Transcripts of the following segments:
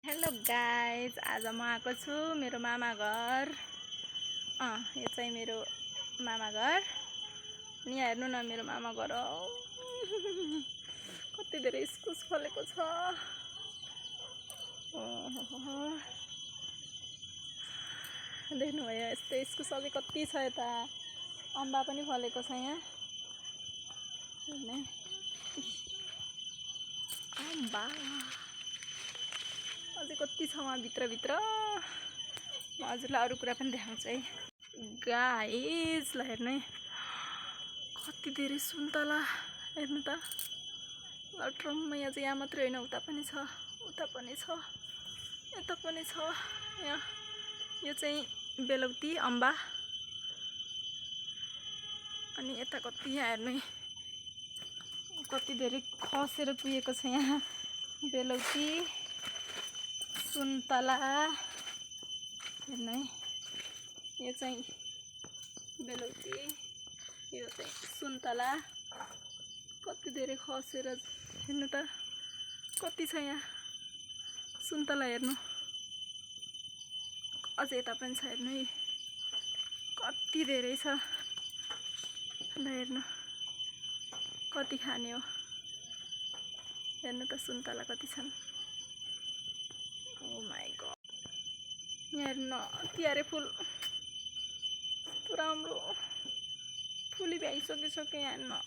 Hello guys, आज म आएको छु मेरो मामा घर। यो चाहिँ मेरो मामा घर। अनि यहाँ हेर्नु न, मेरो मामा घर हो। कति धेरै इस्कुस फलेको छ। देख्नुभयो, यस्तै इस्कुस अझै कति छ। यता अम्बा पनि फलेको छ। यहाँ हेर्ने अम्बा अझै कति छ वहाँ भित्र। म हजुरलाई अरू कुरा पनि देखाउँछु है गाइस। ल हेर्नु है, कति धेरै सुन्तला। हेर्नु त, लट्रम्मै। अझै यहाँ मात्रै होइन, उता पनि छ, उता पनि छ, यता पनि छ। यहाँ यो चाहिँ बेलौती अम्बा। अनि यता कति, यहाँ हेर्नु है, कति धेरै खसेर पुगेको छ। यहाँ बेलौती, सुन्तला। हेर्नु है, यो चाहिँ बेलौती, यो चाहिँ सुन्तला। कति धेरै खसेर। हेर्नु त, कति छ यहाँ सुन्तला। हेर्नु, अझै यता पनि छ। हेर्नु है, कति धेरै छ। ल हेर्नु, कति खाने हो। हेर्नु त, सुन्तला कति छन्। ओ माई गॉड। यहाँ हेर्नु, तिहारे फुल कस्तो राम्रो फुली भ्याइसकिसक्यो। यहाँ हेर्नु,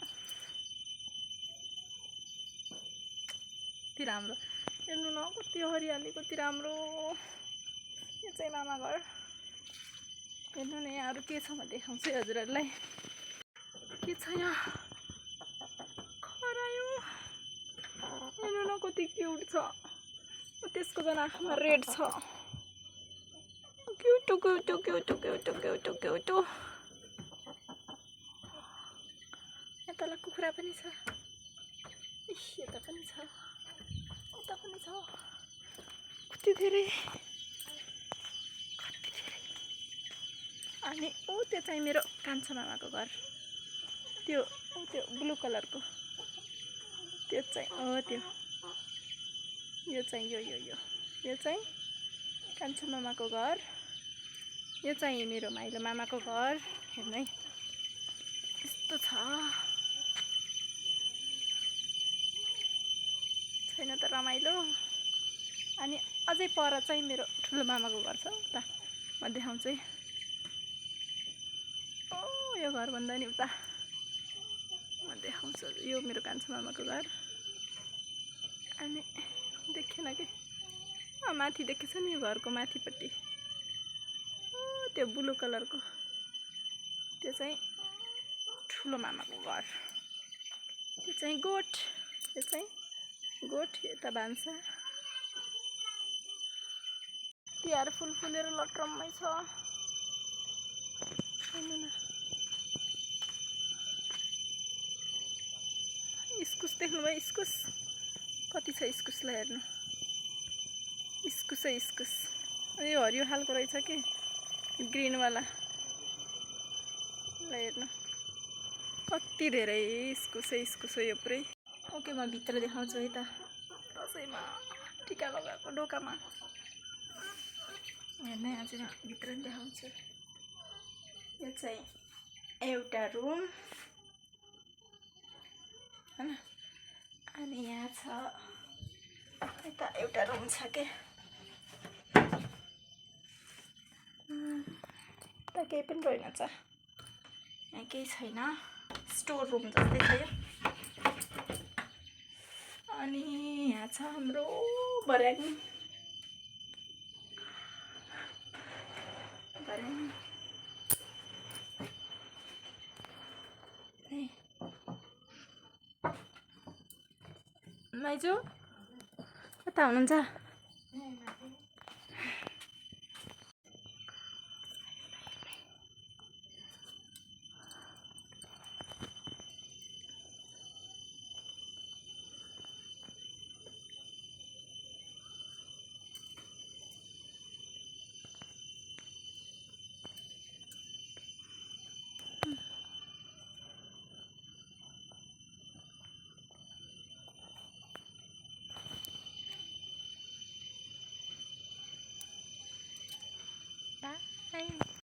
कति राम्रो। हेर्नु न, कति हरियाली, कति राम्रो। यो चाहिँ मामा घर। हेर्नु न, यहाँ अरू के छ म देखाउँछु हजुरहरूलाई। के छ यहाँ, खरायो। हेर्नु न, कति क्युट छ। त्यसको झन् आँखामा रेड छ। Kyoto Kyoto Kyoto Kyoto Kyoto Kyoto. यता ल कुखुरा पनि छ। यता पनि छ, उता पनि छ। कति धेरै। अनि त्यो चाहिँ मेरो कान्छो मामाको घर। त्यो ब्लू कलरको त्यो चाहिँ त्यो। यो चाहिँ यो चाहिँ कान्छो मामाको घर। यो चाहिँ मेरो माइलो मामाको घर। हेर्नु है, यस्तो छ। छैन त रमाइलो। अनि अझै पर चाहिँ मेरो ठुलो मामाको घर छ। उता म देखाउँछु है। यो घर भन्दा नि उता म देखाउँछु। यो मेरो कान्छो मामाको घर। अनि देखेन कि, माथि देखेछ नि, यो घरको माथिपट्टि त्यो ब्लू कलरको, त्यो चाहिँ ठुलो मामाको घर। त्यो चाहिँ गोठ। यो चाहिँ गोठ। यता भान्सा। तिहार फुल फुलेर लट्रम्मै छ। हेर्नु न, इस्कुस देख्नुभयो, इस्कुस कति छ। इस्कुसलाई हेर्नु, इस्कुसै इस्कुस। यो हरियो खालको रहेछ कि, ग्रिनवाला। ल हेर्नु, कति धेरै इस्कुसै इस्कुस हो यो पुरै। ओके, म भित्र देखाउँछु है त। दसैँमा टिका लगाएको ढोकामा हेर्नु, आज म भित्र पनि देखाउँछु। यो चाहिँ एउटा रुम हैन। अनि यहाँ छ, यता एउटा रुम छ के। त केही पनि रहेनछ, यहाँ केही छैन। स्टोर रुम जस्तै छ यो। अनि यहाँ छ हाम्रो बर्याङ। माइजू कता हुनुहुन्छ?